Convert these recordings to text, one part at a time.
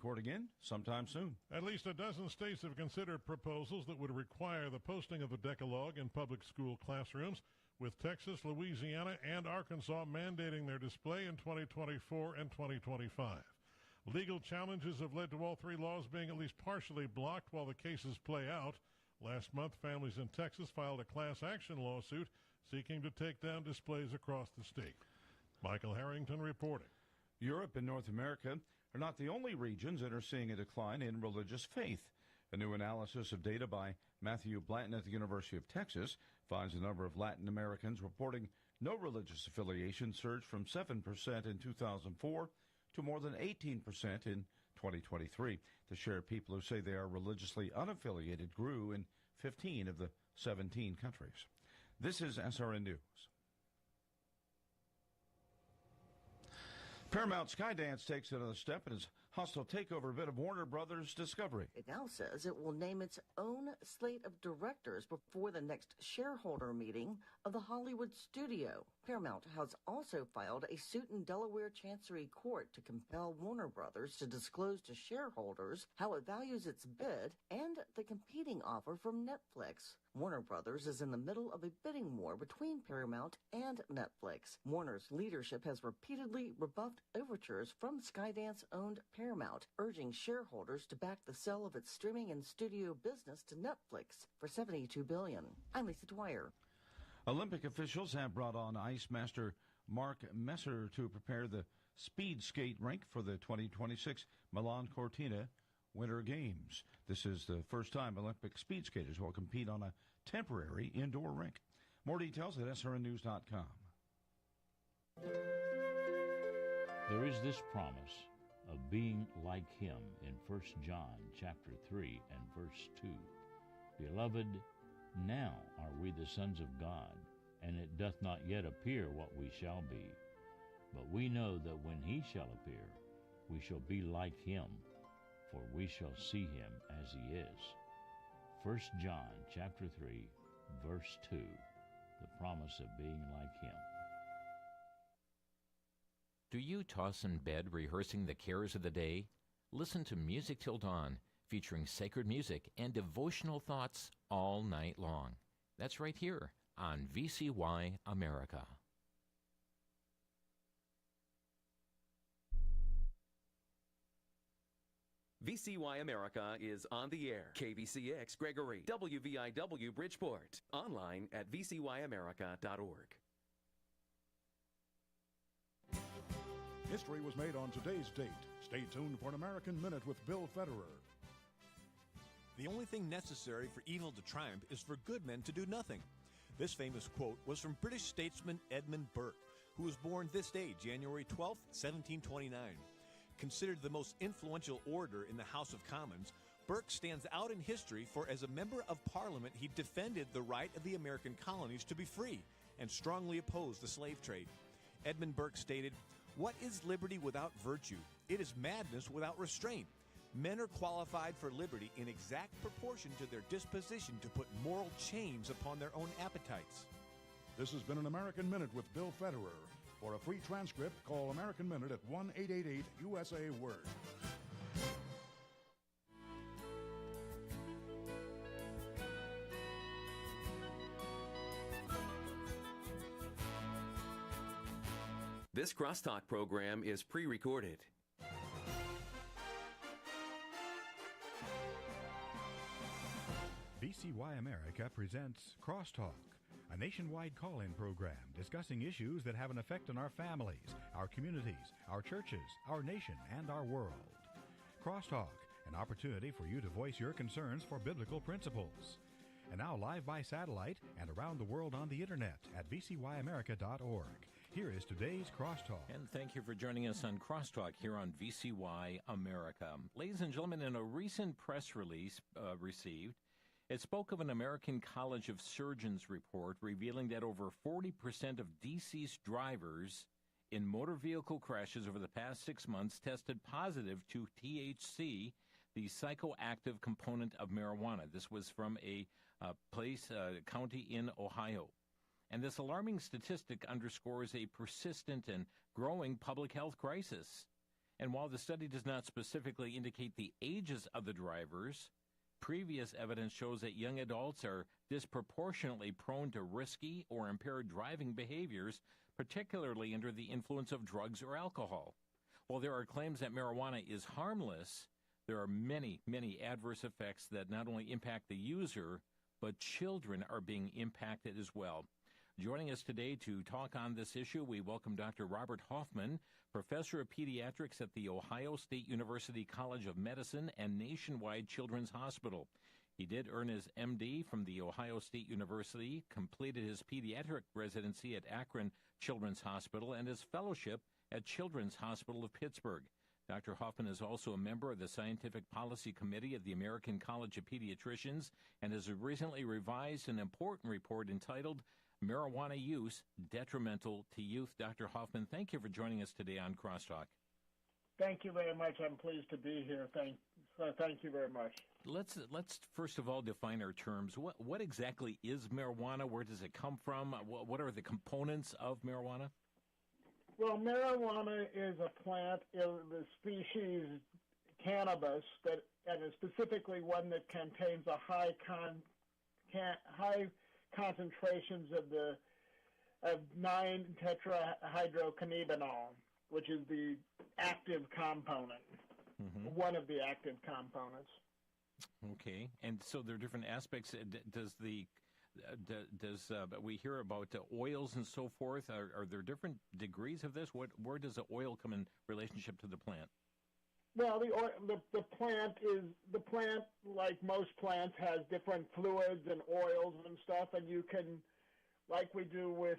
Court again sometime soon. At least a dozen states have considered proposals that would require the posting of the Decalogue in public school classrooms, with Texas, Louisiana, and Arkansas mandating their display in 2024 and 2025. Legal challenges have led to all three laws being at least partially blocked while the cases play out. Last month, families in Texas filed a class action lawsuit seeking to take down displays across the state. Michael Harrington reporting. Europe and North America are not the only regions that are seeing a decline in religious faith. A new analysis of data by Matthew Blanton at the University of Texas finds the number of Latin Americans reporting no religious affiliation surged from 7% in 2004 to more than 18% in 2023. The share of people who say they are religiously unaffiliated grew in 15 of the 17 countries. This is SRN News. Paramount Skydance takes another step in its hostile takeover bid of Warner Brothers Discovery. It now says it will name its own slate of directors before the next shareholder meeting of the Hollywood studio. Paramount has also filed a suit in Delaware Chancery Court to compel Warner Brothers to disclose to shareholders how it values its bid and the competing offer from Netflix. Warner Brothers is in the middle of a bidding war between Paramount and Netflix. Warner's leadership has repeatedly rebuffed overtures from Skydance-owned Paramount, urging shareholders to back the sale of its streaming and studio business to Netflix for $72 billion. I'm Lisa Dwyer. Olympic officials have brought on ice master Mark Messer to prepare the speed skate rink for the 2026 Milan Cortina Winter Games. This is the first time Olympic speed skaters will compete on a temporary indoor rink. More details at srnnews.com. There is this promise of being like him in 1 John chapter 3 and verse 2. Beloved, now are we the sons of God, and it doth not yet appear what we shall be. But we know that when he shall appear, we shall be like him, for we shall see him as he is. 1 John chapter 3, verse 2, the promise of being like him. Do you toss in bed rehearsing the cares of the day? Listen to Music Till Dawn, featuring sacred music and devotional thoughts all night long. That's right here on VCY America. VCY America is on the air. KVCX Gregory, WVIW Bridgeport. Online at vcyamerica.org. History was made on today's date. Stay tuned for an American Minute with Bill Federer. The only thing necessary for evil to triumph is for good men to do nothing. This famous quote was from British statesman Edmund Burke, who was born this day, January 12, 1729. Considered the most influential orator in the House of Commons, Burke stands out in history for as a member of Parliament he defended the right of the American colonies to be free and strongly opposed the slave trade. Edmund Burke stated, "What is liberty without virtue? It is madness without restraint. Men are qualified for liberty in exact proportion to their disposition to put moral chains upon their own appetites." This has been an American Minute with Bill Federer. For a free transcript, call American Minute at 1-888-USA-WORD. This Crosstalk program is pre-recorded. VCY America presents Crosstalk, a nationwide call-in program discussing issues that have an effect on our families, our communities, our churches, our nation, and our world. Crosstalk, an opportunity for you to voice your concerns for biblical principles. And now live by satellite and around the world on the internet at vcyamerica.org. Here is today's Crosstalk. And thank you for joining us on Crosstalk here on VCY America. Ladies and gentlemen, in a recent press release received, it spoke of an American College of Surgeons report revealing that over 40% of deceased drivers in motor vehicle crashes over the past 6 months tested positive to THC, the psychoactive component of marijuana. This was from a county in Ohio. And this alarming statistic underscores a persistent and growing public health crisis. And while the study does not specifically indicate the ages of the drivers, previous evidence shows that young adults are disproportionately prone to risky or impaired driving behaviors, particularly under the influence of drugs or alcohol. While there are claims that marijuana is harmless, there are many, many adverse effects that not only impact the user, but children are being impacted as well. Joining us today to talk on this issue, we welcome Dr. Robert Hoffman, professor of pediatrics at the Ohio State University College of Medicine and Nationwide Children's Hospital. He did earn his MD from the Ohio State University, completed his pediatric residency at Akron Children's Hospital, and his fellowship at Children's Hospital of Pittsburgh. Dr. Hoffman is also a member of the Scientific Policy Committee of the American College of Pediatricians and has recently revised an important report entitled Marijuana Use Detrimental to Youth. Dr. Hoffman, thank you for joining us today on Crosstalk. Thank you very much. I'm pleased to be here. Thank you very much. Let's first of all define our terms. What exactly is marijuana? Where does it come from? What are the components of marijuana? Well, marijuana is a plant in the species cannabis and is specifically one that contains a high concentrations of 9-tetrahydrocannabinol, which is the active component, one of the active components. Okay, and so there are different aspects. We hear about oils and so forth? Are there different degrees of this? Where does the oil come in relationship to the plant? Well, the plant, like most plants, has different fluids and oils and stuff, and you can, like we do with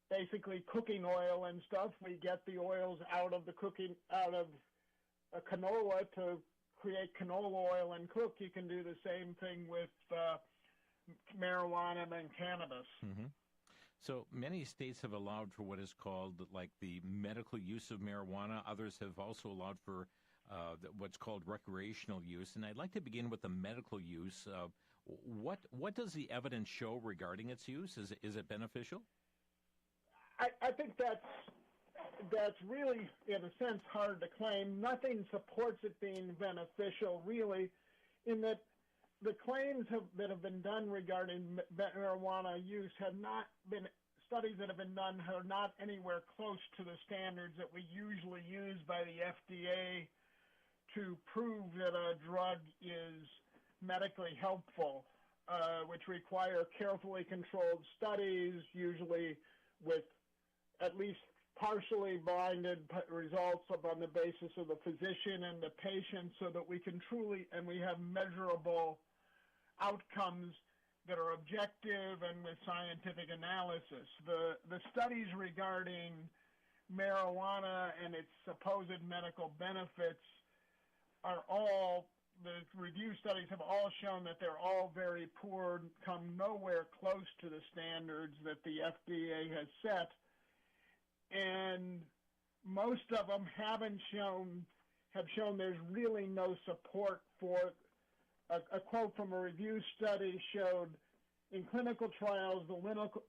basically cooking oil and stuff, we get the oils out of a canola to create canola oil and cook. You can do the same thing with marijuana and cannabis. Mm-hmm. So many states have allowed for what is called like the medical use of marijuana. Others have also allowed for what's called recreational use. And I'd like to begin with the medical use. What does the evidence show regarding its use? Is it beneficial? I think that's really, in a sense, hard to claim. Nothing supports it being beneficial, really, in that the claims that have been done regarding marijuana use have not been, studies that have been done are not anywhere close to the standards that we usually use by the FDA to prove that a drug is medically helpful, which require carefully controlled studies, usually with at least partially blinded results on the basis of the physician and the patient, so that we can truly, and we have measurable outcomes that are objective and with scientific analysis. The studies regarding marijuana and its supposed medical benefits are all, the review studies have all shown that they're all very poor, come nowhere close to the standards that the FDA has set. And most of them have shown there's really no support for it. A quote from a review study showed, in clinical trials, the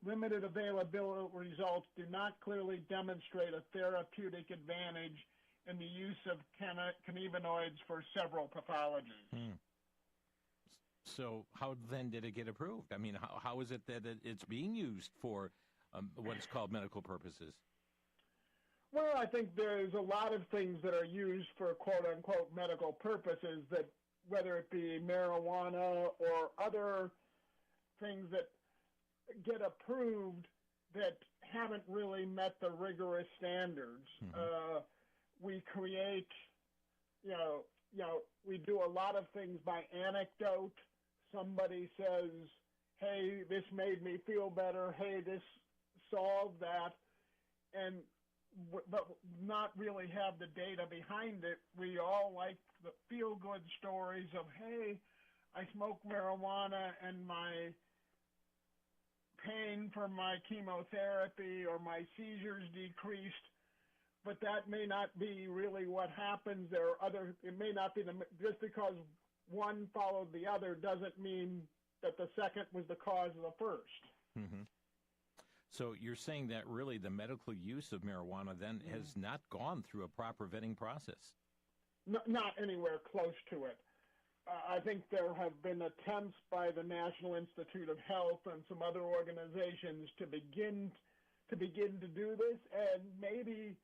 limited availability results do not clearly demonstrate a therapeutic advantage in the use of cannabinoids for several pathologies. So how then did it get approved? I mean, how is it that it's being used for what is called medical purposes? Well, I think there's a lot of things that are used for quote-unquote medical purposes, that whether it be marijuana or other things that get approved that haven't really met the rigorous standards. We create, we do a lot of things by anecdote. Somebody says, hey, this made me feel better. Hey, this solved that. But not really have the data behind it. We all like the feel-good stories of, hey, I smoke marijuana and my pain from my chemotherapy or my seizures decreased, but that may not be really what happens. It may not be, just because one followed the other doesn't mean that the second was the cause of the first. So you're saying that really the medical use of marijuana then has not gone through a proper vetting process? Not anywhere close to it. I think there have been attempts by the National Institute of Health and some other organizations to begin to do this, and maybe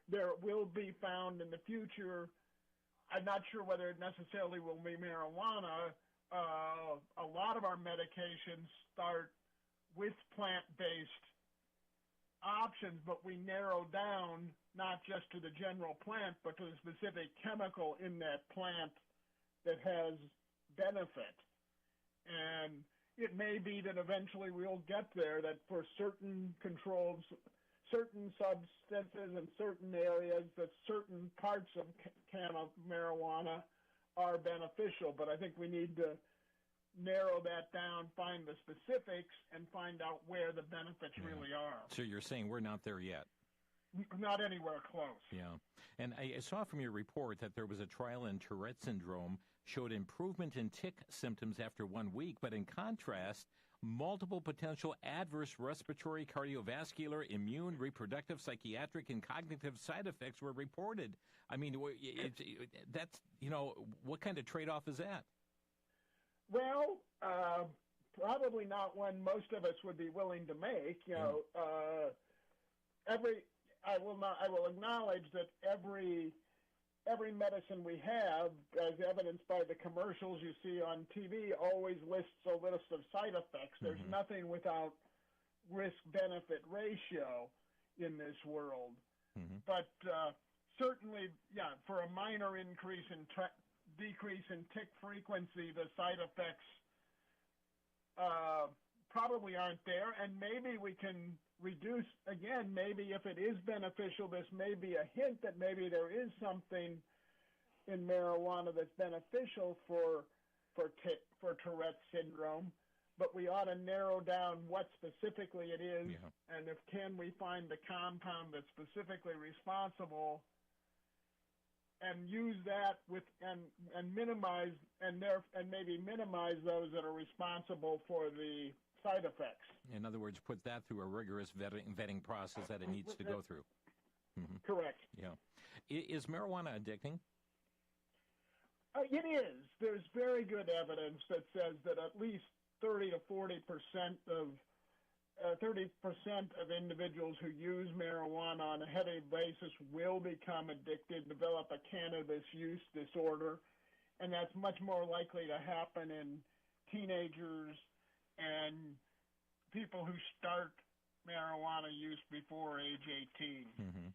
there will be found in the future. I'm not sure whether it necessarily will be marijuana. A lot of our medications start with plant-based options, but we narrow down not just to the general plant, but to the specific chemical in that plant that has benefit. And it may be that eventually we'll get there, that for certain controls, certain substances in certain areas, that certain parts of marijuana are beneficial. But I think we need to narrow that down, find the specifics, and find out where the benefits really are. So you're saying we're not there yet? Not anywhere close. Yeah. And I saw from your report that there was a trial in Tourette syndrome showed improvement in tic symptoms after 1 week, but in contrast, multiple potential adverse respiratory, cardiovascular, immune, reproductive, psychiatric, and cognitive side effects were reported. I mean, that's, what kind of trade-off is that? Well, probably not one most of us would be willing to make. I will acknowledge that every medicine we have, as evidenced by the commercials you see on TV, always lists a list of side effects. There's nothing without risk-benefit ratio in this world. But certainly, for a minor decrease in tick frequency, the side effects probably aren't there, and maybe we can reduce, again, maybe if it is beneficial, this may be a hint that maybe there is something in marijuana that's beneficial for Tourette syndrome, but we ought to narrow down what specifically it is, and can we find the compound that's specifically responsible and use that and minimize and maybe minimize those that are responsible for the side effects. In other words, put that through a rigorous vetting process that it needs to go through. Correct. Yeah. Is marijuana addicting? It is. There's very good evidence that says that at least 30 to 40% of 30% of individuals who use marijuana on a heavy basis will become addicted, develop a cannabis use disorder, and that's much more likely to happen in teenagers and people who start marijuana use before age 18.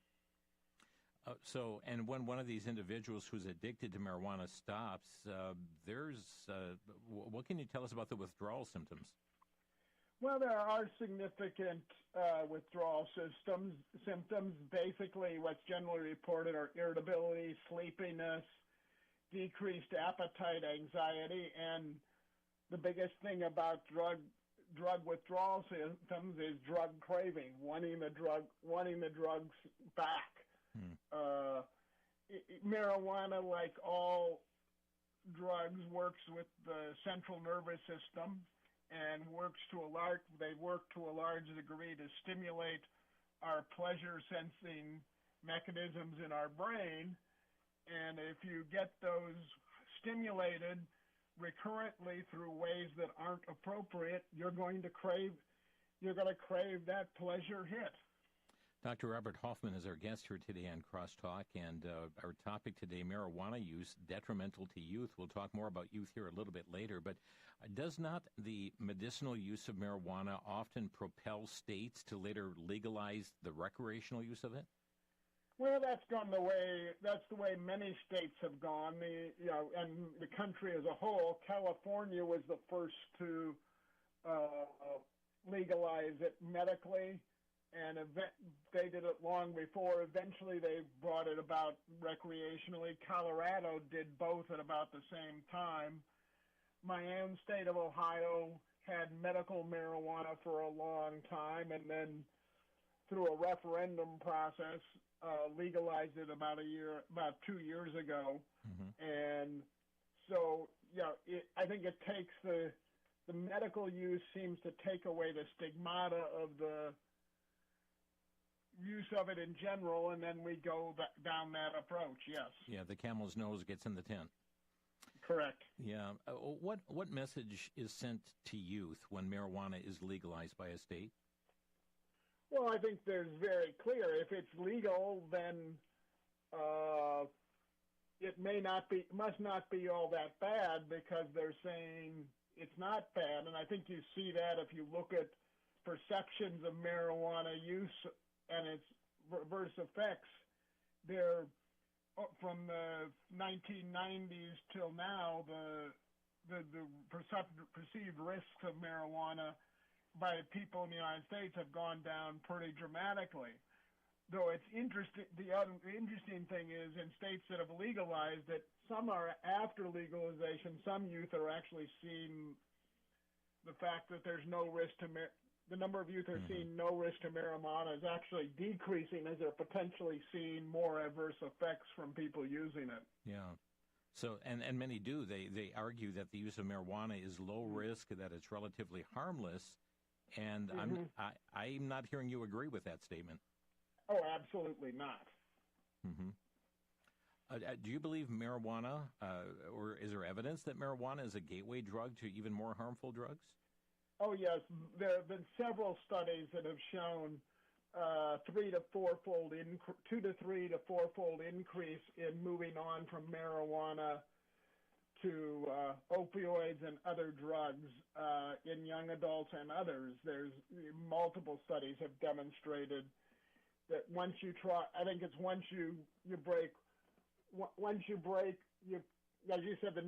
And when one of these individuals who's addicted to marijuana stops, what can you tell us about the withdrawal symptoms? Well, there are significant withdrawal symptoms. Basically, what's generally reported are irritability, sleepiness, decreased appetite, anxiety, and the biggest thing about drug withdrawal symptoms is drug craving, wanting the drugs back. Marijuana, like all drugs, works with the central nervous system and they work to a large degree to stimulate our pleasure-sensing mechanisms in our brain. And if you get those stimulated recurrently through ways that aren't appropriate, you're going to crave that pleasure hit. Dr. Robert Hoffman is our guest here today on Crosstalk, and our topic today, marijuana use, detrimental to youth. We'll talk more about youth here a little bit later, but does not the medicinal use of marijuana often propel states to later legalize the recreational use of it? Well, that's the way many states have gone, and the country as a whole. California was the first to legalize it medically, and they did it long before. Eventually, they brought it about recreationally. Colorado did both at about the same time. My own state of Ohio had medical marijuana for a long time, and then through a referendum process, legalized it about 2 years ago. And so, I think it takes the the medical use seems to take away the stigmata of the use of it in general, and then we go down that approach, yes. Yeah, the camel's nose gets in the tent. Correct. Yeah. What message is sent to youth when marijuana is legalized by a state? Well, I think there's very clear. If it's legal, then it must not be all that bad, because they're saying it's not bad. And I think you see that if you look at perceptions of marijuana use and its reverse effects. They're from the 1990s till now, the perceived risks of marijuana by people in the United States have gone down pretty dramatically. Though it's interesting, the interesting thing is in states that have legalized it, some are after legalization, some youth are actually seeing the fact that there's no risk to the number of youth are seeing no risk to marijuana is actually decreasing as they're potentially seeing more adverse effects from people using it. Yeah. So, and many do. They argue that the use of marijuana is low risk, that it's relatively harmless, and I'm not hearing you agree with that statement. Oh, absolutely not. Do you believe marijuana, or is there evidence that marijuana is a gateway drug to even more harmful drugs? Oh, yes. There have been several studies that have shown 2 to 3 to 4-fold increase in moving on from marijuana to opioids and other drugs in young adults and others. There's multiple studies have demonstrated that once you try, I think it's once you break, as you said, the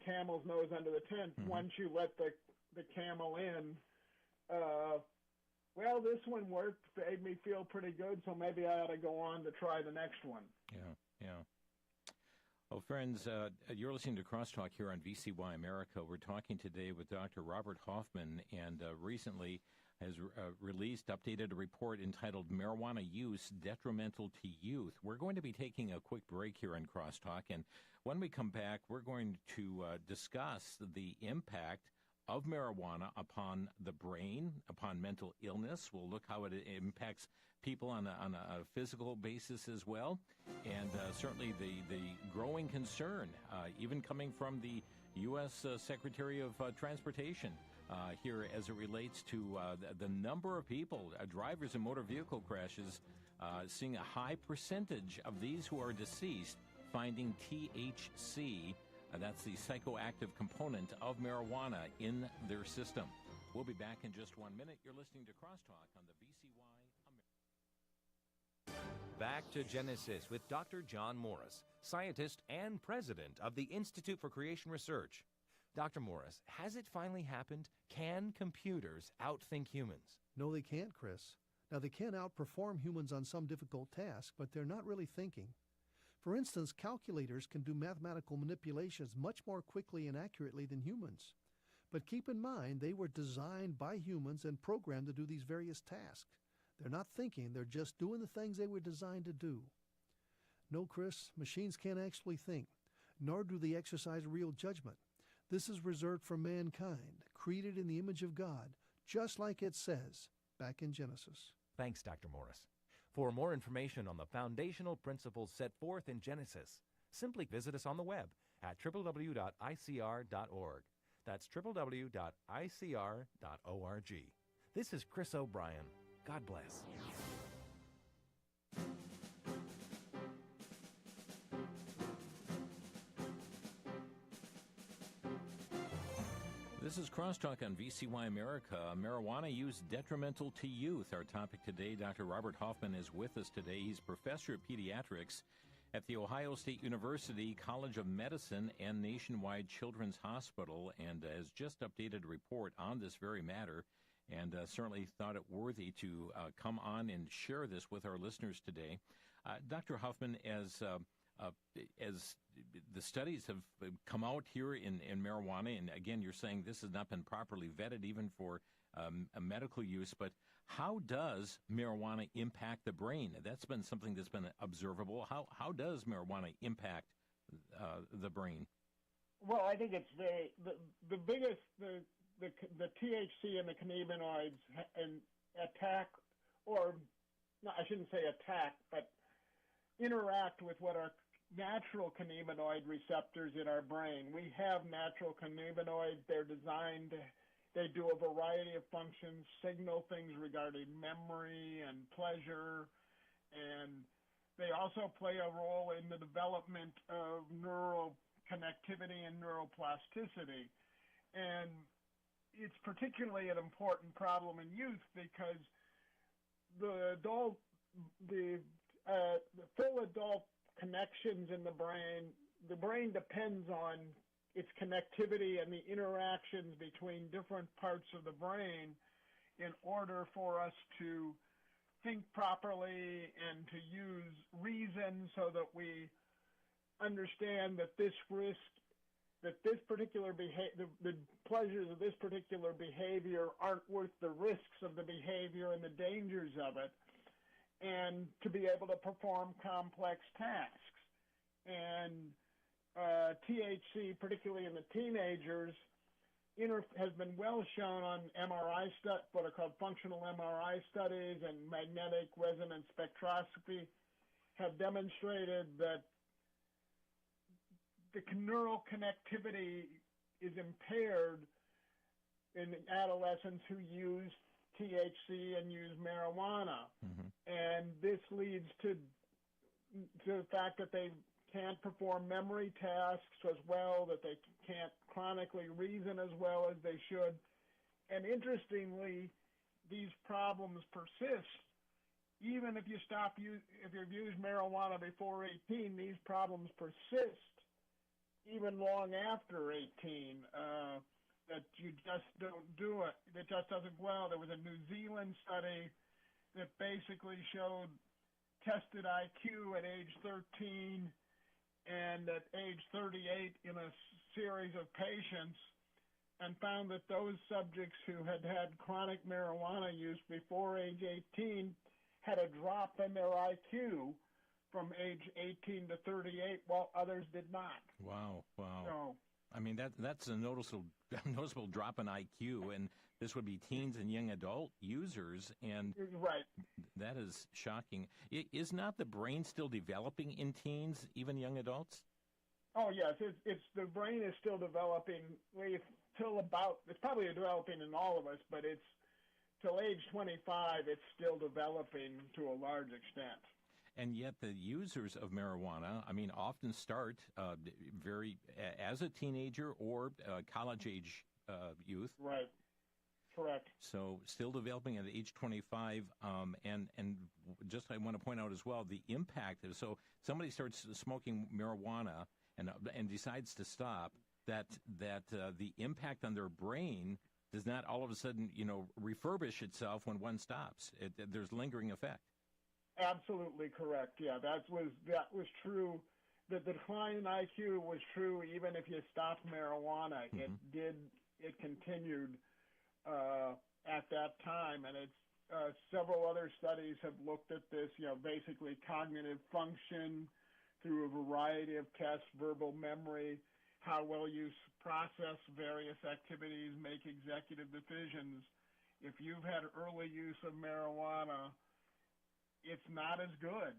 camel's nose under the tent. Once you let the camel in, well, this one worked, made me feel pretty good, so maybe I ought to go on to try the next one. Yeah. Well, friends, you're listening to Crosstalk here on VCY America. We're talking today with Dr. Robert Hoffman, and recently has updated a report entitled Marijuana Use Detrimental to Youth. We're going to be taking a quick break here on Crosstalk, and when we come back, we're going to discuss the impact of marijuana upon the brain, upon mental illness. We'll look how it impacts people on a physical basis as well, and certainly the growing concern, even coming from the U.S. Secretary of Transportation, here as it relates to the number of people, drivers in motor vehicle crashes, seeing a high percentage of these who are deceased finding THC, that's the psychoactive component of marijuana, in their system. We'll be back in just 1 minute. You're listening to Crosstalk on the VCY America. Back to Genesis with Dr. John Morris, scientist and president of the Institute for Creation Research. Dr. Morris, has it finally happened? Can computers outthink humans? No, they can't, Chris. Now, they can outperform humans on some difficult tasks, but they're not really thinking. For instance, calculators can do mathematical manipulations much more quickly and accurately than humans. But keep in mind, they were designed by humans and programmed to do these various tasks. They're not thinking, they're just doing the things they were designed to do. No, Chris, machines can't actually think, nor do they exercise real judgment. This is reserved for mankind, created in the image of God, just like it says back in Genesis. Thanks, Dr. Morris. For more information on the foundational principles set forth in Genesis, simply visit us on the web at www.icr.org. That's www.icr.org. This is Chris O'Brien. God bless. This is Crosstalk on VCY America. Marijuana use detrimental to youth. Our topic today, Dr. Robert Hoffman is with us today. He's professor of pediatrics at The Ohio State University College of Medicine and Nationwide Children's Hospital, and has just updated a report on this very matter, and certainly thought it worthy to come on and share this with our listeners today. Dr. Hoffman, as the studies have come out here in marijuana, and again, you're saying this has not been properly vetted even for a medical use, but how does marijuana impact the brain? That's been something that's been observable. How does marijuana impact the brain? Well, I think it's the biggest the THC and the cannabinoids and attack, or no, I shouldn't say attack, but interact with what are natural cannabinoid receptors in our brain. We have natural cannabinoids. They're designed. They do a variety of functions, signal things regarding memory and pleasure, and they also play a role in the development of neural connectivity and neuroplasticity. And it's particularly an important problem in youth because the full adult connections in the brain depends on its connectivity and the interactions between different parts of the brain in order for us to think properly and to use reason so that we understand that this risk, that this particular behavior, the pleasures of this particular behavior aren't worth the risks of the behavior and the dangers of it, and to be able to perform complex tasks. And THC, particularly in the teenagers, has been well shown on MRI what are called functional MRI studies, and magnetic resonance spectroscopy have demonstrated that the neural connectivity is impaired in adolescents who use THC and use marijuana. Mm-hmm. And this leads to the fact that they can't perform memory tasks as well, that they can't chronically reason as well as they should. And interestingly, these problems persist. Even if you if you've used marijuana before 18, these problems persist even long after 18, that you just don't do it. It just doesn't well. There was a New Zealand study that basically showed tested IQ at age 13 and at age 38 in a series of patients, and found that those subjects who had had chronic marijuana use before age 18 had a drop in their IQ from age 18 to 38, while others did not. Wow. So, I mean, that's a noticeable drop in IQ, and this would be teens and young adult users, and right. That is shocking. Is not the brain still developing in teens, even young adults? Oh, yes. It's the brain is still developing. It's probably developing in all of us, but it's till age 25, it's still developing to a large extent. And yet the users of marijuana, I mean, often start as a teenager or college-age youth. Right. Correct. So still developing at age 25. And just I want to point out as well, the impact. So somebody starts smoking marijuana and decides to stop, that the impact on their brain does not all of a sudden, refurbish itself when one stops. There's lingering effect. Absolutely correct. Yeah, that was true. The decline in IQ was true even if you stopped marijuana. Mm-hmm. It continued at that time, and it's several other studies have looked at this. Basically cognitive function through a variety of tests, verbal memory, how well you process various activities, make executive decisions. If you've had early use of marijuana, it's not as good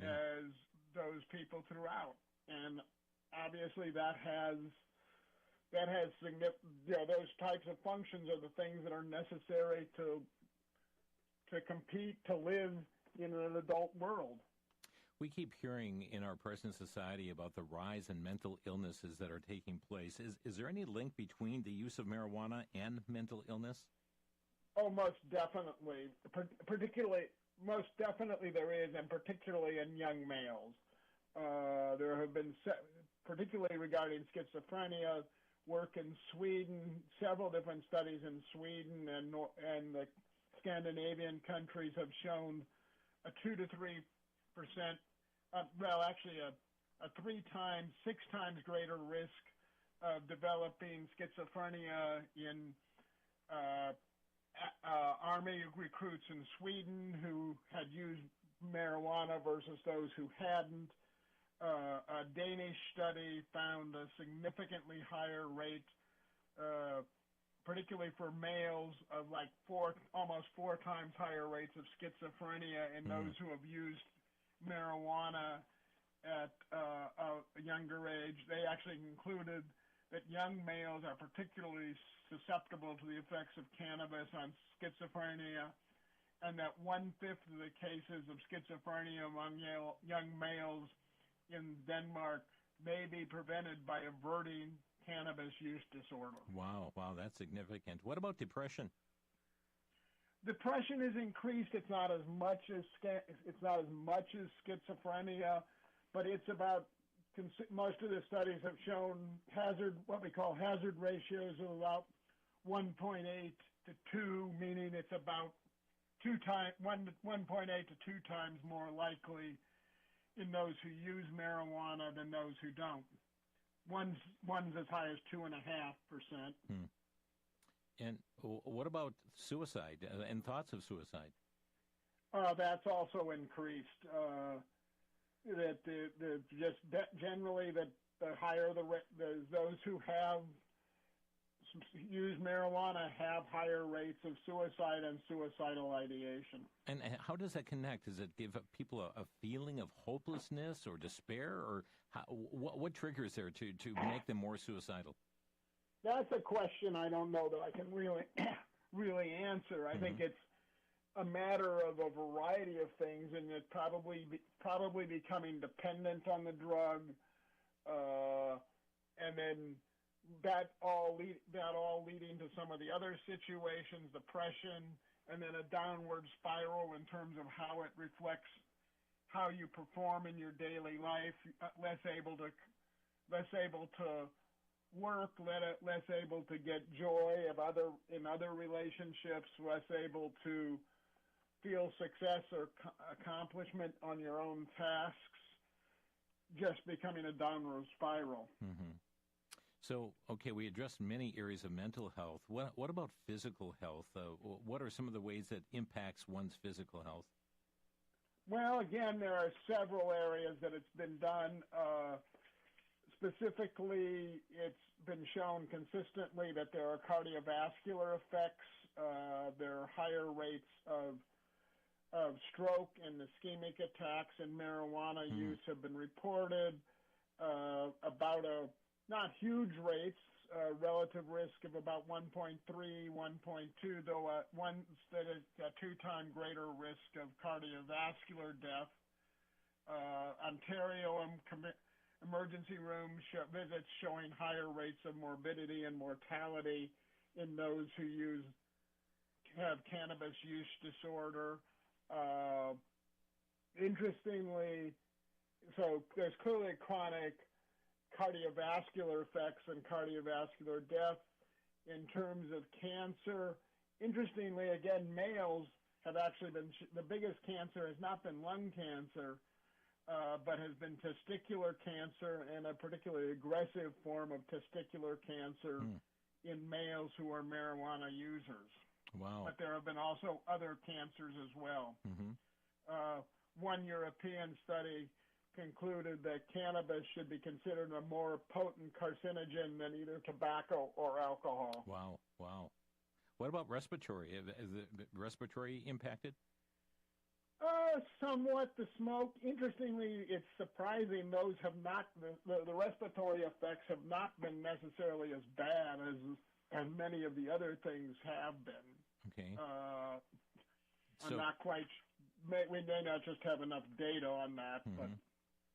as those people throughout, and obviously that has significant. Those types of functions are the things that are necessary to compete, to live in an adult world. We keep hearing in our present society about the rise in mental illnesses that are taking place. Is there any link between the use of marijuana and mental illness? Oh, most definitely. Most definitely there is, and particularly in young males. There have been, particularly regarding schizophrenia, work in Sweden, several different studies in Sweden and the Scandinavian countries have shown a 2 to 3%, a 6 times greater risk of developing schizophrenia in Army recruits in Sweden who had used marijuana versus those who hadn't. A Danish study found a significantly higher rate, particularly for males, of like almost four times higher rates of schizophrenia in those who have used marijuana at a younger age. They actually concluded that young males are particularly susceptible to the effects of cannabis on schizophrenia, and that 1/5 of the cases of schizophrenia among young males in Denmark may be prevented by averting cannabis use disorder. Wow, that's significant. What about depression? Depression is increased. It's not as much as schizophrenia, but it's about. Most of the studies have shown what we call hazard ratios of about 1.8 to 2, meaning it's about 1.8 to 2 times more likely in those who use marijuana than those who don't. One's as high as 2.5%. And what about suicide and thoughts of suicide? That's also increased. Generally the higher those who have used marijuana have higher rates of suicide and suicidal ideation. And how does that connect? Does it give people a feeling of hopelessness or despair, or what triggers there to make them more suicidal? That's a question I don't know that I can really answer. I think it's a matter of a variety of things, and it probably becoming dependent on the drug, and then that all leading to some of the other situations, depression, and then a downward spiral in terms of how it reflects how you perform in your daily life, less able to work, less able to get joy in other relationships, less able to feel success or accomplishment on your own tasks, just becoming a downward spiral. So, okay, we addressed many areas of mental health. What about physical health? What are some of the ways that impacts one's physical health? Well, again, there are several areas that it's been done. Specifically, it's been shown consistently that there are cardiovascular effects. There are higher rates of stroke and ischemic attacks and marijuana use have been reported. About not huge rates, relative risk of about 1.3, 1.2, though that is a 2-time greater risk of cardiovascular death. Ontario emergency room visits showing higher rates of morbidity and mortality in those who have cannabis use disorder. Interestingly, so there's clearly chronic cardiovascular effects and cardiovascular death. In terms of cancer, interestingly, again, males have actually been, the biggest cancer has not been lung cancer, but has been testicular cancer, and a particularly aggressive form of testicular cancer in males who are marijuana users. Wow. But there have been also other cancers as well. One European study concluded that cannabis should be considered a more potent carcinogen than either tobacco or alcohol. Wow. What about respiratory? Is the respiratory impacted? Somewhat. The smoke. Interestingly, it's surprising those have not, the respiratory effects have not been necessarily as bad as many of the other things have been. Okay. I'm not quite, we may not just have enough data on that,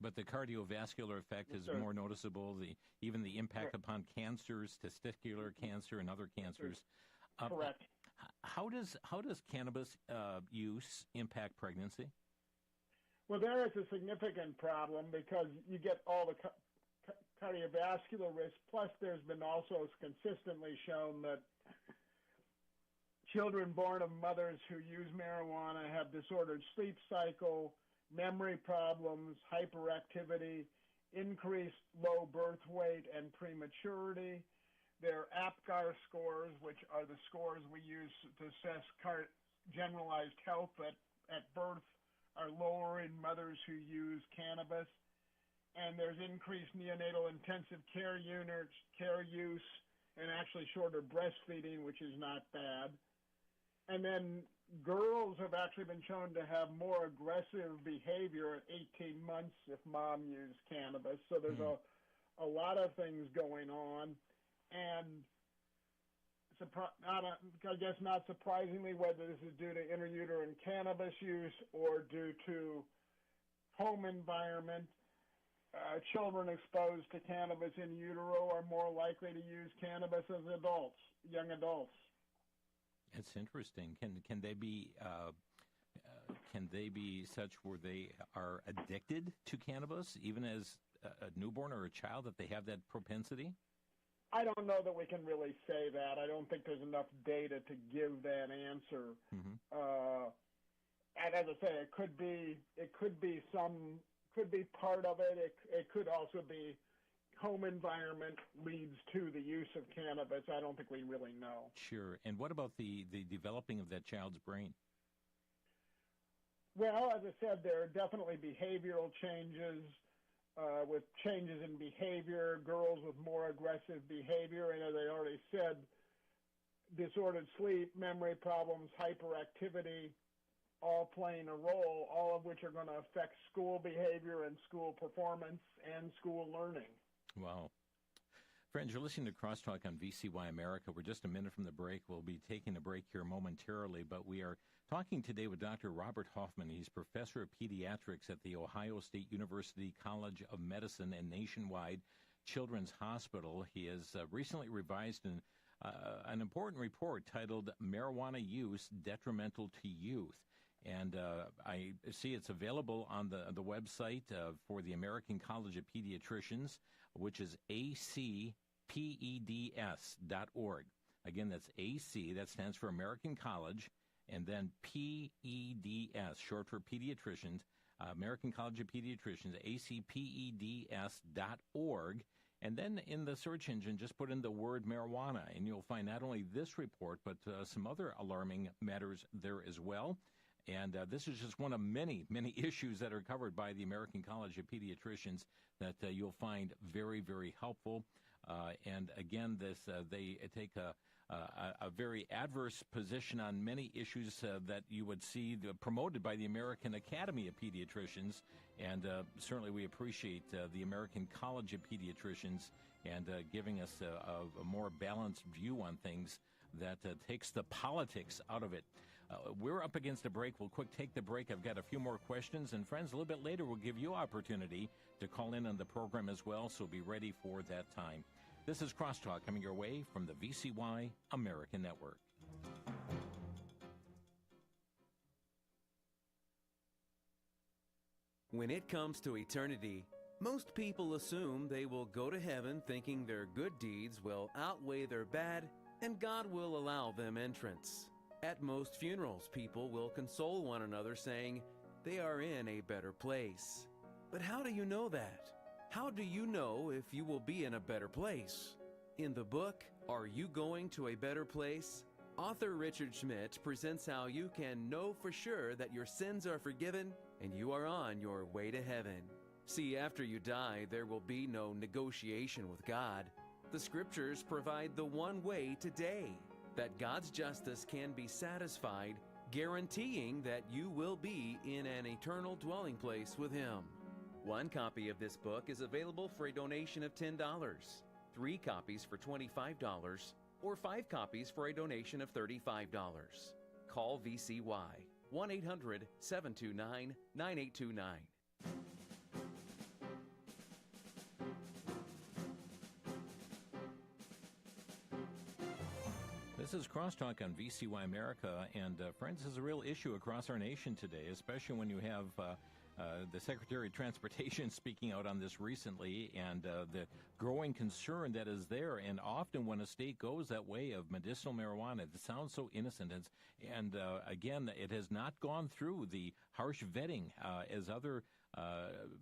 But the cardiovascular effect is more noticeable, even the impact upon cancers, testicular cancer, and other cancers. Correct. How does cannabis use impact pregnancy? Well, there is a significant problem because you get all the cardiovascular risk, plus there's been also consistently shown that children born of mothers who use marijuana have disordered sleep cycle, memory problems, hyperactivity, increased low birth weight, and prematurity. Their APGAR scores, which are the scores we use to assess generalized health at birth, are lower in mothers who use cannabis. and there's increased neonatal intensive care units, care use, and actually shorter breastfeeding, which is not bad. And then girls have actually been shown to have more aggressive behavior at 18 months if mom used cannabis. So there's a lot of things going on. And I guess not surprisingly, whether this is due to intrauterine cannabis use or due to home environment, children exposed to cannabis in utero are more likely to use cannabis as adults, young adults. It's interesting. Can they be such where they are addicted to cannabis, even as a newborn or a child, that they have that propensity? I don't know that we can really say that. I don't think there's enough data to give that answer. Mm-hmm. And as I say, it could be part of it. It could also be home environment leads to the use of cannabis. I don't think we really know. Sure. And what about the developing of that child's brain? Well, as I said, there are definitely behavioral changes. With changes in behavior, girls with more aggressive behavior, and as I already said, disordered sleep, memory problems, hyperactivity, all playing a role, all of which are going to affect school behavior and school performance and school learning. Wow. Friends, you're listening to Crosstalk on VCY America. We're just a minute from the break. We'll be taking a break here momentarily, but we are talking today with Dr. Robert Hoffman. He's professor of pediatrics at the Ohio State University College of Medicine and Nationwide Children's Hospital. He has recently revised an important report titled Marijuana Use Detrimental to Youth. And I see it's available on the website for the American College of Pediatricians, which is acpeds.org. Again, that's AC, that stands for American College, and then PEDS, short for pediatricians, American College of Pediatricians, acpeds.org. And then in the search engine, just put in the word marijuana, and you'll find not only this report, but some other alarming matters there as well. And this is just one of many, many issues that are covered by the American College of Pediatricians that you'll find very, very helpful. And again, they take a very adverse position on many issues that you would see promoted by the American Academy of Pediatricians. And certainly we appreciate the American College of Pediatricians and giving us a more balanced view on things that takes the politics out of it. We're up against a break. We'll quick take the break. I've got a few more questions. And friends, a little bit later, we'll give you opportunity to call in on the program as well, so be ready for that time. This is Crosstalk coming your way from the VCY American Network. When it comes to eternity, most people assume they will go to heaven thinking their good deeds will outweigh their bad, and God will allow them entrance. At most funerals, people will console one another saying they are in a better place. But how do you know that? How do you know if you will be in a better place? In the book, Are You Going to a Better Place? Author Richard Schmidt presents how you can know for sure that your sins are forgiven and you are on your way to heaven. See, after you die, there will be no negotiation with God. The scriptures provide the one way today that God's justice can be satisfied, guaranteeing that you will be in an eternal dwelling place with Him. One copy of this book is available for a donation of $10, 3 copies for $25, or 5 copies for a donation of $35. Call VCY 1-800-729-9829. This is Crosstalk on VCY America, and friends, this is a real issue across our nation today, especially when you have the Secretary of Transportation speaking out on this recently, and the growing concern that is there. And often when a state goes that way of medicinal marijuana, it sounds so innocent. And again, it has not gone through the harsh vetting as other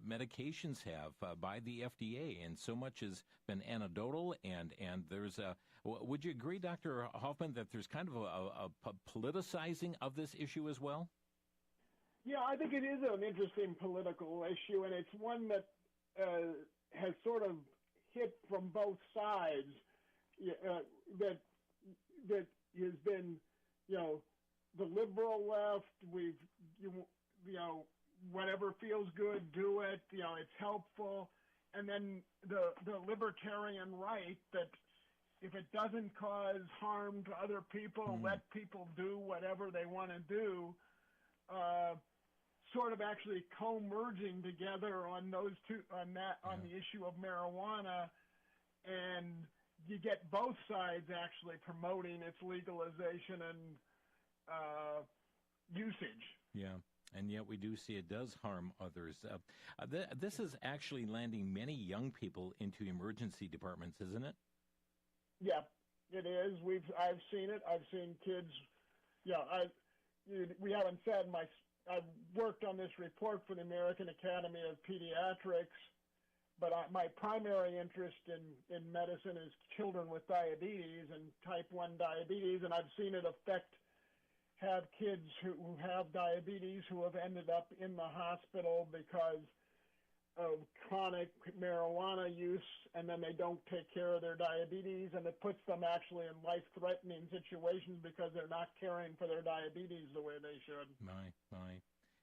medications have by the FDA, and so much has been anecdotal. And there's would you agree, Dr. Hoffman, that there's kind of a politicizing of this issue as well? Yeah, I think it is an interesting political issue, and it's one that has sort of hit from both sides. That has been, the liberal left. Whatever feels good, do it. It's helpful. And then the libertarian right, that if it doesn't cause harm to other people, let people do whatever they want to do. Sort of actually co-merging together on those two, on the issue of marijuana, and you get both sides actually promoting its legalization and usage. Yeah. And yet we do see it does harm others. This is actually landing many young people into emergency departments, isn't it? Yeah, it is. I've seen it. I've seen kids. We haven't said I've worked on this report for the American Academy of Pediatrics, but my primary interest in medicine is children with diabetes and type 1 diabetes, and I've seen it have kids who have diabetes who have ended up in the hospital because of chronic marijuana use, and then they don't take care of their diabetes, and it puts them actually in life-threatening situations because they're not caring for their diabetes the way they should. My.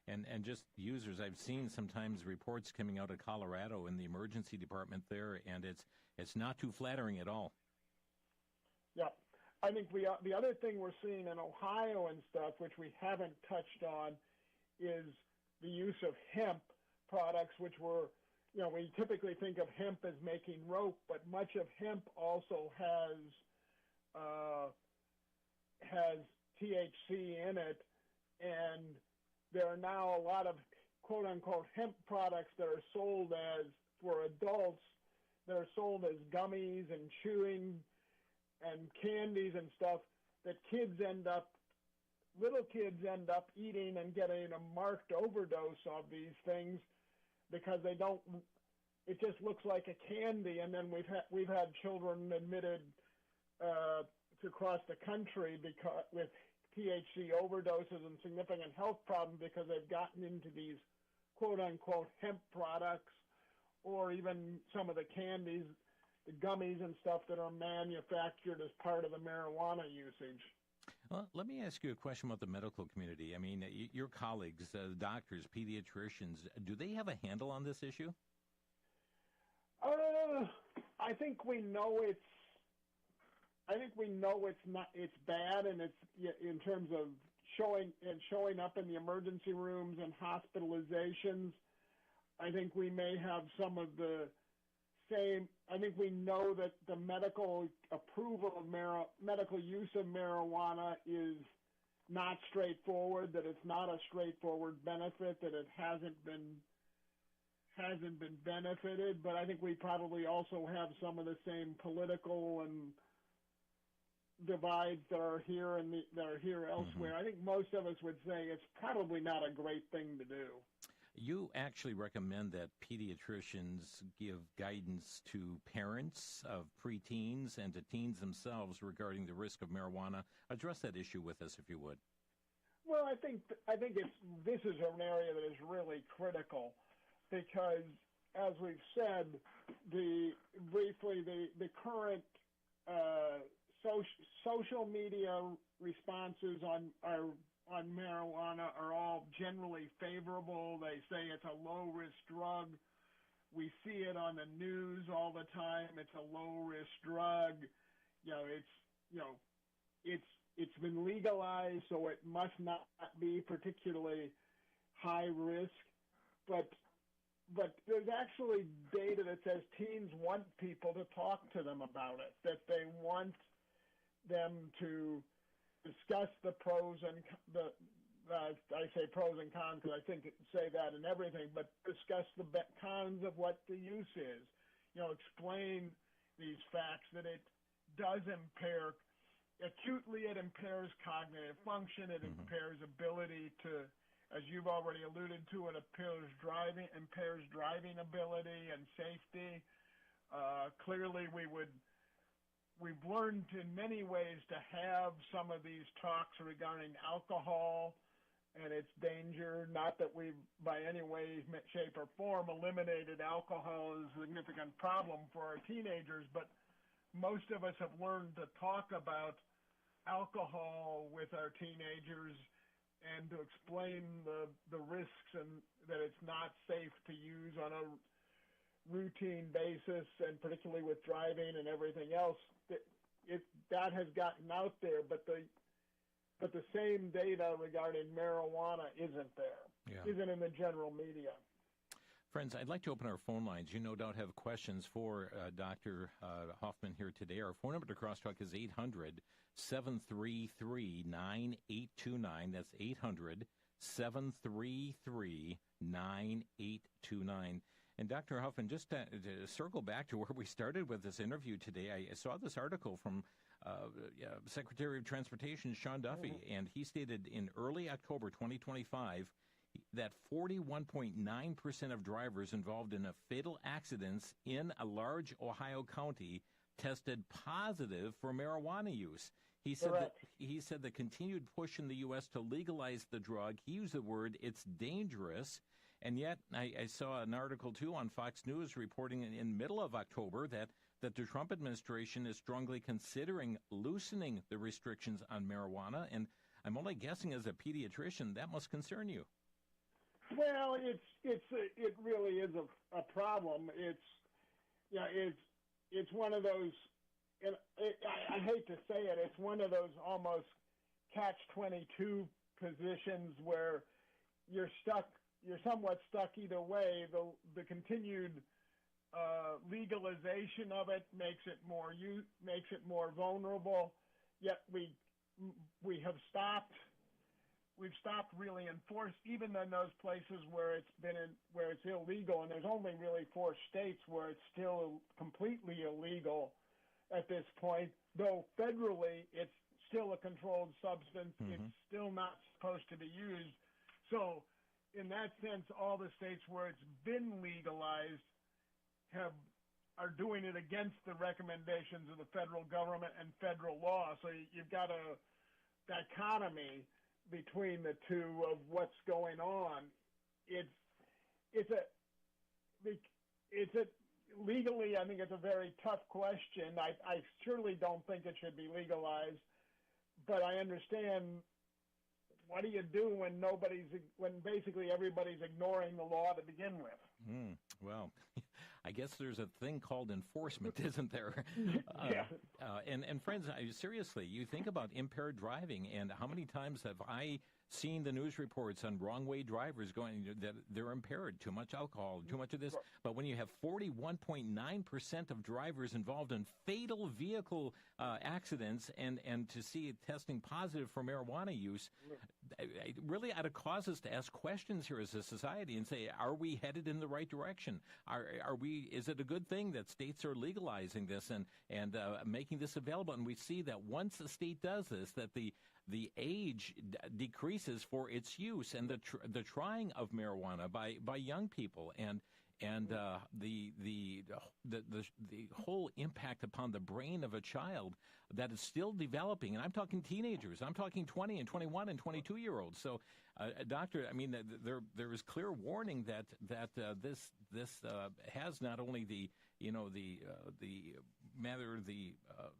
And just users, I've seen sometimes reports coming out of Colorado in the emergency department there, and it's not too flattering at all. Yeah. I think the other thing we're seeing in Ohio and stuff, which we haven't touched on, is the use of hemp products, which we typically think of hemp as making rope, but much of hemp also has THC in it, and there are now a lot of quote-unquote hemp products that are sold for adults, that are sold as gummies and chewing and candies and stuff that little kids end up eating and getting a marked overdose of these things because it just looks like a candy. And then we've had children admitted across the country with THC overdoses and significant health problems because they've gotten into these quote-unquote hemp products, or even some of the candies, the gummies and stuff that are manufactured as part of the marijuana usage. Well, let me ask you a question about the medical community. I mean, your colleagues, doctors, pediatricians, do they have a handle on this issue? I think we know it's bad, and it's in terms of showing up in the emergency rooms and hospitalizations. I think we may have some of the same. I think we know that the medical approval of medical use of marijuana is not straightforward, that it's not a straightforward benefit, that it hasn't been benefited. But I think we probably also have some of the same political and divides that are here elsewhere. I think most of us would say it's probably not a great thing to do. You actually recommend that pediatricians give guidance to parents of preteens and to teens themselves regarding the risk of marijuana. Address that issue with us, if you would. Well, I think this is an area that is really critical because, as we've said, the current social media responses on marijuana are all generally favorable. They say it's a low-risk drug. We see it on the news all the time. It's a low-risk drug. It's been legalized, so it must not be particularly high risk. But there's actually data that says teens want people to talk to them about it, that they want them to discuss the pros and I say pros and cons because I think it say that in everything, but discuss the cons of what the use is. Explain these facts that it does impair acutely. It impairs cognitive function. It impairs ability to, as you've already alluded to, it impairs driving ability and safety. Clearly, we've learned in many ways to have some of these talks regarding alcohol and its danger. Not that we've, by any way, shape, or form, eliminated alcohol as a significant problem for our teenagers, but most of us have learned to talk about alcohol with our teenagers and to explain the risks and that it's not safe to use on a routine basis, and particularly with driving and everything else. That has gotten out there, but the same data regarding marijuana isn't there, isn't in the general media. Friends, I'd like to open our phone lines. You no doubt have questions for Dr. Hoffman here today. Our phone number to Crosstalk is 800-733-9829. That's 800-733-9829. And Dr. Hoffman, just to circle back to where we started with this interview today, I saw this article from Secretary of Transportation Sean Duffy, and he stated in early October 2025 that 41.9% of drivers involved in fatal accidents in a large Ohio county tested positive for marijuana use. He said the continued push in the U.S. to legalize the drug, he used the word, it's dangerous. And yet I saw an article, too, on Fox News reporting in middle of October that the Trump administration is strongly considering loosening the restrictions on marijuana. And I'm only guessing as a pediatrician, that must concern you. Well, it really is a problem. It's one of those, and I hate to say it, it's one of those almost catch-22 positions where you're somewhat stuck either way. The continued legalization of it makes it more vulnerable. Yet we've stopped really enforced, even in those places where it's illegal, and there's only really 4 states where it's still completely illegal at this point. Though federally, it's still a controlled substance. Mm-hmm. It's still not supposed to be used. So, in that sense, all the states where it's been legalized are doing it against the recommendations of the federal government and federal law. So you've got a dichotomy between the two of what's going on. Legally, I think it's a very tough question. I surely don't think it should be legalized, but I understand. What do you do when basically everybody's ignoring the law to begin with? Well, I guess there's a thing called enforcement, isn't there? Yeah. And friends, seriously, you think about impaired driving, and how many times have I seen the news reports on wrong-way drivers going that they're impaired, too much alcohol, too much of this. But when you have 41.9% of drivers involved in fatal vehicle accidents, and to see it testing positive for marijuana use, it really ought to cause us to ask questions here as a society and say, are we headed in the right direction? Is it a good thing that states are legalizing this and making this available? And we see that once a state does this, that the age decreases for its use and the trying of marijuana by young people and the whole impact upon the brain of a child that is still developing. And I'm talking teenagers. I'm talking 20 and 21 and 22-year-olds. So, Doctor, I mean, there is clear warning that this has not only the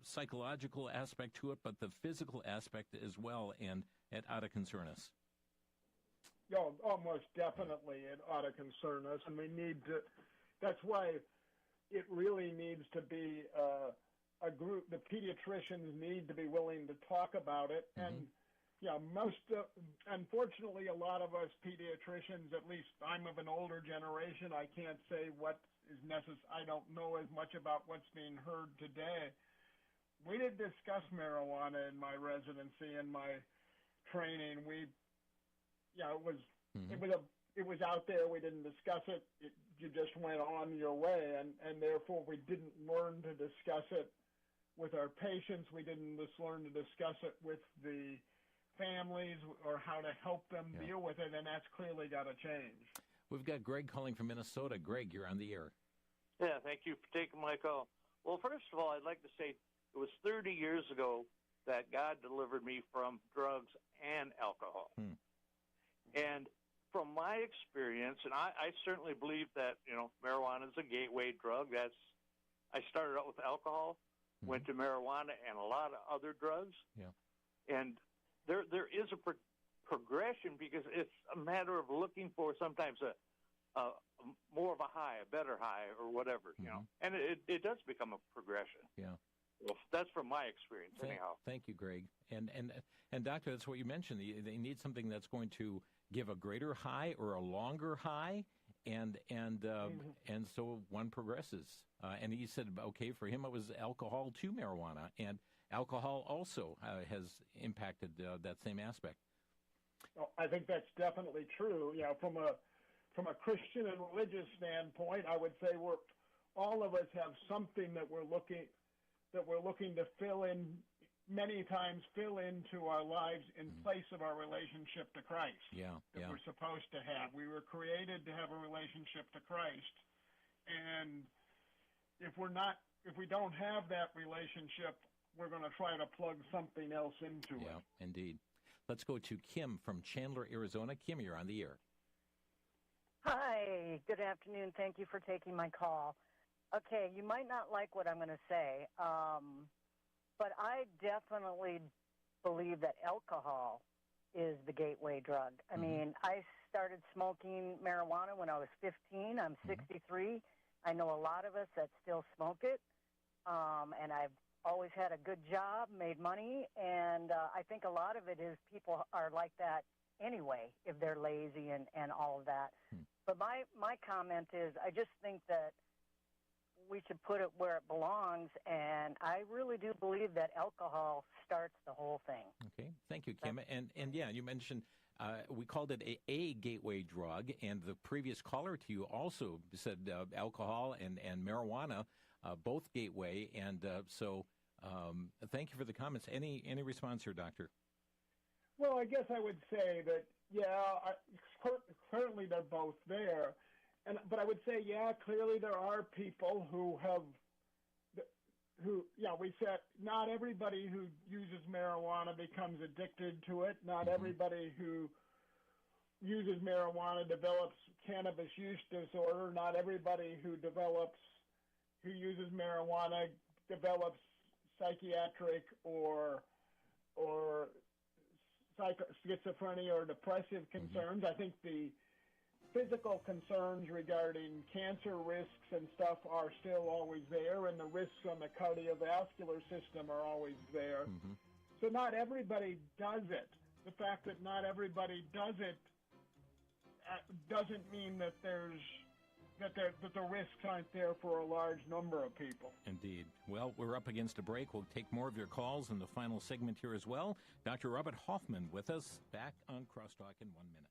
psychological aspect to it, but the physical aspect as well, and it ought to concern us. Yeah, almost definitely it ought to concern us, and we need to. That's why it really needs to be a group. The pediatricians need to be willing to talk about it, and unfortunately, a lot of us pediatricians, at least I'm of an older generation, I can't say what is necessary. I don't know as much about what's being heard today. We did discuss marijuana in my residency and my training. It was out there. We didn't discuss it. You just went on your way, and therefore we didn't learn to discuss it with our patients. We didn't just learn to discuss it with the families or how to help them deal with it, and that's clearly got to change. We've got Greg calling from Minnesota. Greg, you're on the air. Yeah, thank you for taking my call. Well, first of all, I'd like to say it was 30 years ago that God delivered me from drugs and alcohol. And from my experience, and I certainly believe that, marijuana is a gateway drug. I started out with alcohol, went to marijuana and a lot of other drugs. Yeah. And there is a progression because it's a matter of looking for sometimes a more of a high, a better high, or whatever, And it does become a progression. Yeah. Well, that's from my experience, anyhow. Thank you, Greg. And Doctor, that's what you mentioned. They need something that's going to give a greater high or a longer high, and so one progresses. And he said, okay, for him it was alcohol to marijuana, and alcohol also has impacted that same aspect. Well, I think that's definitely true. From a Christian and religious standpoint, I would say all of us have something that we're looking to fill into our lives in place of our relationship to Christ. That we're supposed to have. We were created to have a relationship to Christ, and if we don't have that relationship, we're going to try to plug something else into it. Yeah, indeed. Let's go to Kim from Chandler, Arizona. Kim, you're on the air. Hi, good afternoon. Thank you for taking my call. Okay, you might not like what I'm going to say, but I definitely believe that alcohol is the gateway drug. I mean, I started smoking marijuana when I was 15. I'm 63. I know a lot of us that still smoke it, and I've always had a good job, made money, and I think a lot of it is people are like that anyway, if they're lazy and all of that. But my comment is I just think that we should put it where it belongs, and I really do believe that alcohol starts the whole thing. Okay, thank you, Kim. And yeah, you mentioned we called it a gateway drug, and the previous caller to you also said alcohol and marijuana, both gateway, and so thank you for the comments. Any response here, Doctor? Well, I guess I would say that, currently they're both there. But I would say, clearly there are people who we said not everybody who uses marijuana becomes addicted to it. Not everybody who uses marijuana develops cannabis use disorder. Not everybody who uses marijuana develops psychiatric or schizophrenia or depressive concerns. I think the physical concerns regarding cancer risks and stuff are still always there, and the risks on the cardiovascular system are always there. So not everybody does it. The fact that not everybody does it doesn't mean that the risks aren't there for a large number of people. Indeed. Well, we're up against a break. We'll take more of your calls in the final segment here as well. Dr. Robert Hoffman with us, back on Crosstalk in 1 minute.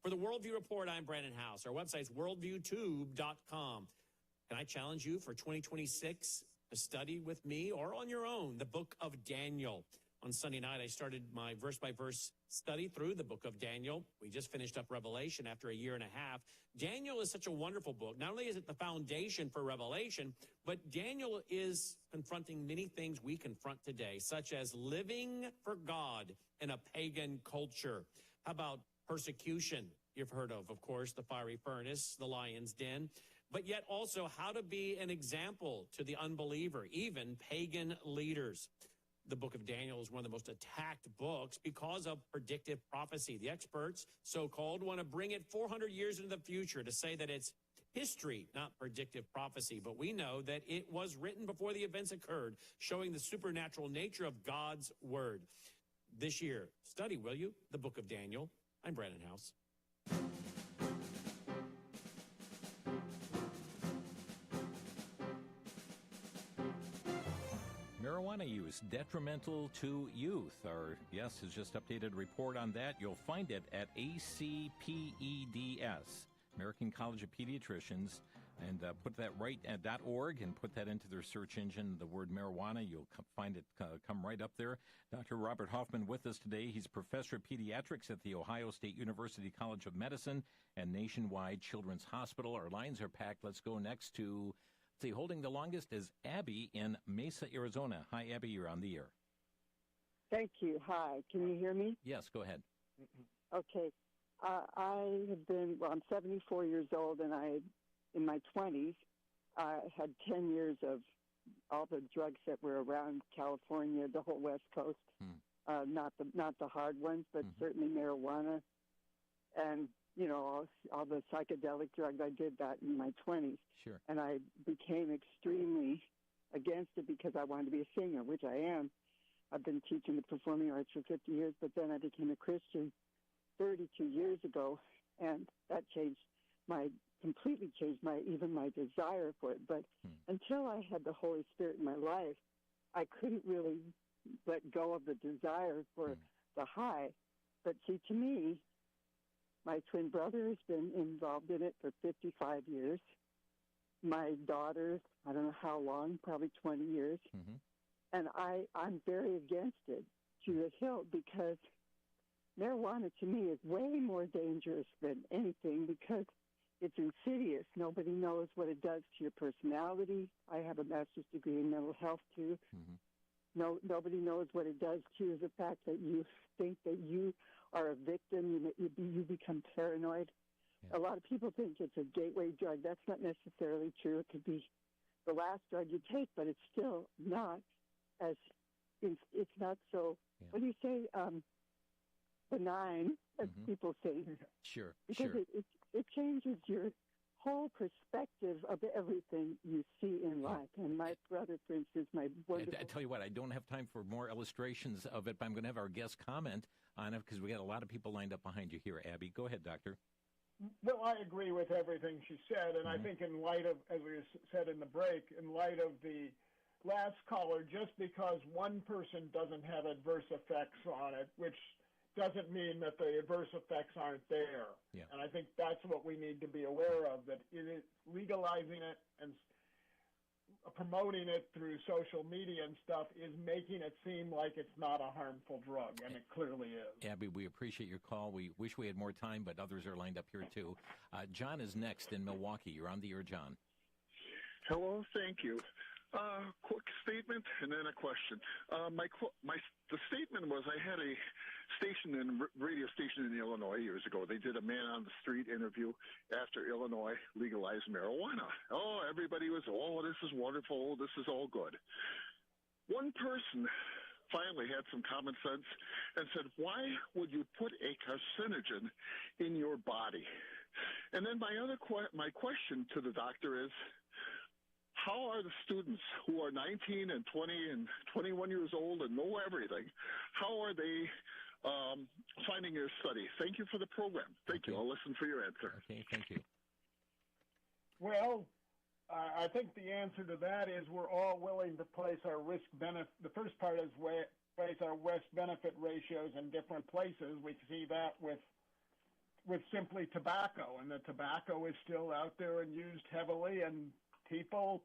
For the Worldview Report, I'm Brandon House. Our website's worldviewtube.com. And I challenge you for 2026 to study with me or on your own the book of Daniel. On Sunday night, I started my verse-by-verse study through the book of Daniel. We just finished up Revelation after a year and a half. Daniel is such a wonderful book. Not only is it the foundation for Revelation, but Daniel is confronting many things we confront today, such as living for God in a pagan culture. How about persecution? You've heard of course, the fiery furnace, the lion's den, but yet also how to be an example to the unbeliever, even pagan leaders. The book of Daniel is one of the most attacked books because of predictive prophecy. The experts, so-called, want to bring it 400 years into the future to say that it's history, not predictive prophecy. But we know that it was written before the events occurred, showing the supernatural nature of God's word. This year, study, will you, the book of Daniel. I'm Brandon House. Marijuana use detrimental to youth. Our guest has just updated a report on that. You'll find it at ACPEDS, American College of Pediatricians, and put that right at .org and put that into their search engine, the word marijuana. You'll find it come right up there. Dr. Robert Hoffman with us today. He's professor of pediatrics at the Ohio State University College of Medicine and Nationwide Children's Hospital. Our lines are packed. Let's go next to, holding the longest is Abby in Mesa, Arizona. Hi, Abby. You're on the air. Thank you. Hi. Can you hear me? Yes, go ahead. Okay. I have been, I'm 74 years old, and in my 20s, I had 10 years of all the drugs that were around California, the whole West Coast. Not the hard ones, but certainly marijuana and, all the psychedelic drugs. I did that in my 20s. Sure. And I became extremely against it because I wanted to be a singer, which I am. I've been teaching the performing arts for 50 years, but then I became a Christian 32 years ago, and that completely changed even my desire for it. But until I had the Holy Spirit in my life, I couldn't really let go of the desire for the high. But see, to me, my twin brother has been involved in it for 55 years. My daughter, I don't know how long, probably 20 years. And I'm very against it to the hilt, because marijuana to me is way more dangerous than anything because it's insidious. Nobody knows what it does to your personality. I have a master's degree in mental health, too. Nobody knows what it does to you. The fact that you think that you are a victim, you become paranoid. A lot of people think it's a gateway drug. That's not necessarily true. It could be the last drug you take, but it's still not it's not so, what do you say, benign, as people say. Sure, because it changes your whole perspective of everything you see in life. And my brother, for instance, my wonderful... I tell you what, I don't have time for more illustrations of it, but I'm going to have our guest comment on it because we got a lot of people lined up behind you here. Abby, go ahead, Doctor. Well, I agree with everything she said, and I think in light of, as we said in the break, in light of the last caller, just because one person doesn't have adverse effects on it, which doesn't mean that the adverse effects aren't there. And I think that's what we need to be aware of, that it is legalizing it and promoting it through social media and stuff is making it seem like it's not a harmful drug, and it clearly is. Abby, we appreciate your call. We wish we had more time, but others are lined up here, too. John is next in Milwaukee. You're on the air, John. Hello, thank you. Quick statement and then a question. The statement was I had a radio station in Illinois years ago. They did a man on the street interview after Illinois legalized marijuana. Oh, everybody was, this is wonderful. This is all good. One person finally had some common sense and said, why would you put a carcinogen in your body? And then my question to the doctor is, how are the students who are 19 and 20 and 21 years old and know everything, how are they finding your study? Thank you for the program. Thank you. I'll listen for your answer. Okay, thank you. Well, I think the answer to that is we're all willing to place our risk-benefit. The first part is place our risk-benefit ratios in different places. We see that with simply tobacco, and the tobacco is still out there and used heavily, and people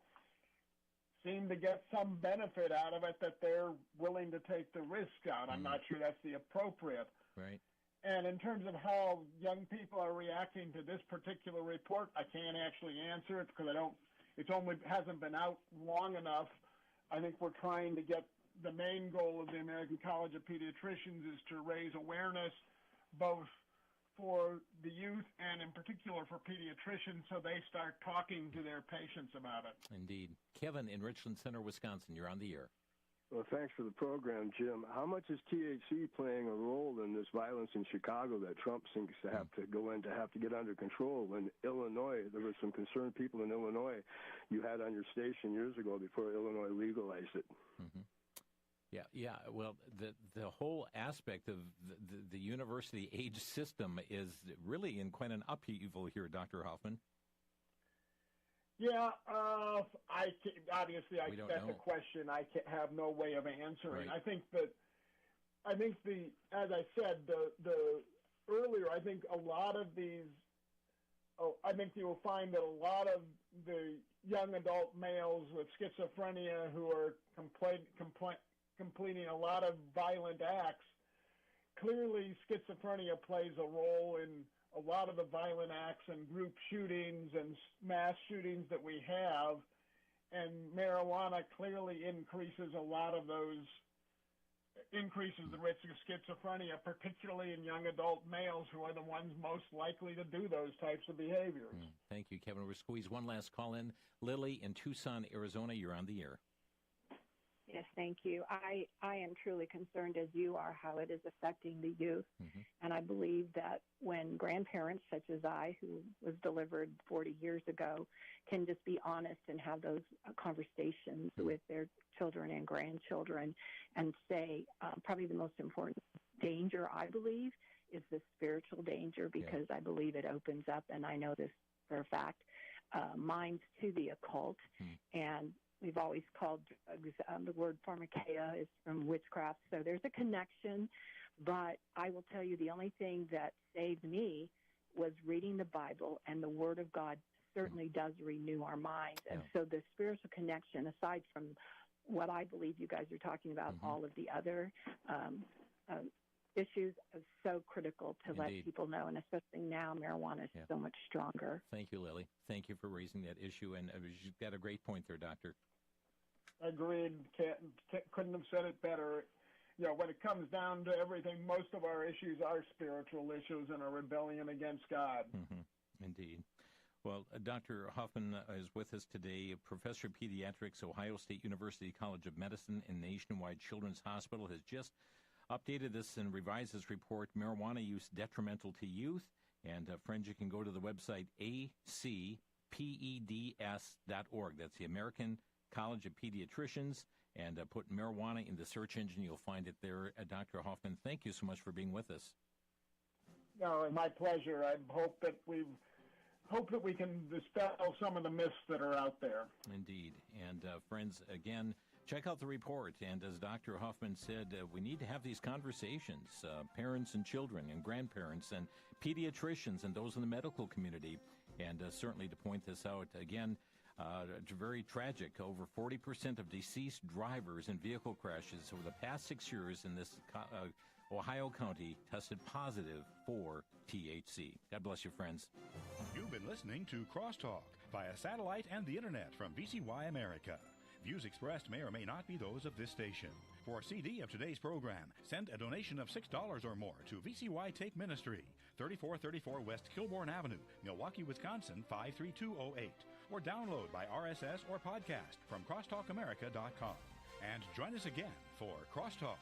seem to get some benefit out of it that they're willing to take the risk out. I'm not sure that's the appropriate. Right. And in terms of how young people are reacting to this particular report, I can't actually answer it because hasn't been out long enough. I think we're trying to get the main goal of the American College of Pediatricians is to raise awareness both for the youth and in particular for pediatricians so they start talking to their patients about it. Indeed. Kevin in Richland Center, Wisconsin, you're on the air. Well, thanks for the program, Jim. How much is THC playing a role in this violence in Chicago that Trump seems to have to have to get under control? In Illinois, there were some concerned people in Illinois you had on your station years ago before Illinois legalized it. Yeah. Well, the whole aspect of the university age system is really in quite an upheaval here, Dr. Hoffman. Yeah, that's a question I have no way of answering. Right. I think as I said, the earlier, I think a lot of these. I think you will find that a lot of the young adult males with schizophrenia who are completing a lot of violent acts. Clearly, schizophrenia plays a role in a lot of the violent acts and group shootings and mass shootings that we have, and marijuana clearly increases a lot of those increases the risk of schizophrenia, particularly in young adult males who are the ones most likely to do those types of behaviors. Thank you, Kevin. We'll squeeze one last call in. Lily in Tucson, Arizona, you're on the air. Yes, thank you. I am truly concerned, as you are, how it is affecting the youth. And I believe that when grandparents such as I, who was delivered 40 years ago, can just be honest and have those conversations with their children and grandchildren and say probably the most important danger, I believe, is the spiritual danger, because I believe it opens up, and I know this for a fact, minds to the occult. And we've always called drugs, the word pharmakeia is from witchcraft, so there's a connection. But I will tell you, the only thing that saved me was reading the Bible, and the Word of God certainly does renew our minds. And so the spiritual connection, aside from what I believe you guys are talking about, all of the other issues, is so critical to let people know, and especially now marijuana is so much stronger. Thank you, Lily. Thank you for raising that issue, and you've got a great point there, Doctor. Agreed. Couldn't have said it better. You know, when it comes down to everything, most of our issues are spiritual issues and a rebellion against God. Indeed. Well, Dr. Hoffman is with us today, Professor of Pediatrics, Ohio State University College of Medicine and Nationwide Children's Hospital, has just updated this and revised this report, Marijuana Use Detrimental to Youth. And, friends, you can go to the website acpeds.org. That's the American College of Pediatricians, and put marijuana in the search engine. You'll find it there. Dr. Hoffman, thank you so much for being with us. No, my pleasure. I hope that we can dispel some of the myths that are out there. Indeed. And, friends, again, check out the report. And as Dr. Hoffman said, we need to have these conversations, parents and children and grandparents and pediatricians and those in the medical community. And certainly to point this out, again, it's very tragic. Over 40% of deceased drivers in vehicle crashes over the past 6 years in this Ohio County tested positive for THC. God bless you, friends. You've been listening to Crosstalk via satellite and the internet from VCY America. Views expressed may or may not be those of this station. For a CD of today's program, send a donation of $6 or more to VCY Tape Ministry, 3434 West Kilbourne Avenue, Milwaukee, Wisconsin, 53208. Or download by RSS or podcast from crosstalkamerica.com. And join us again for Crosstalk.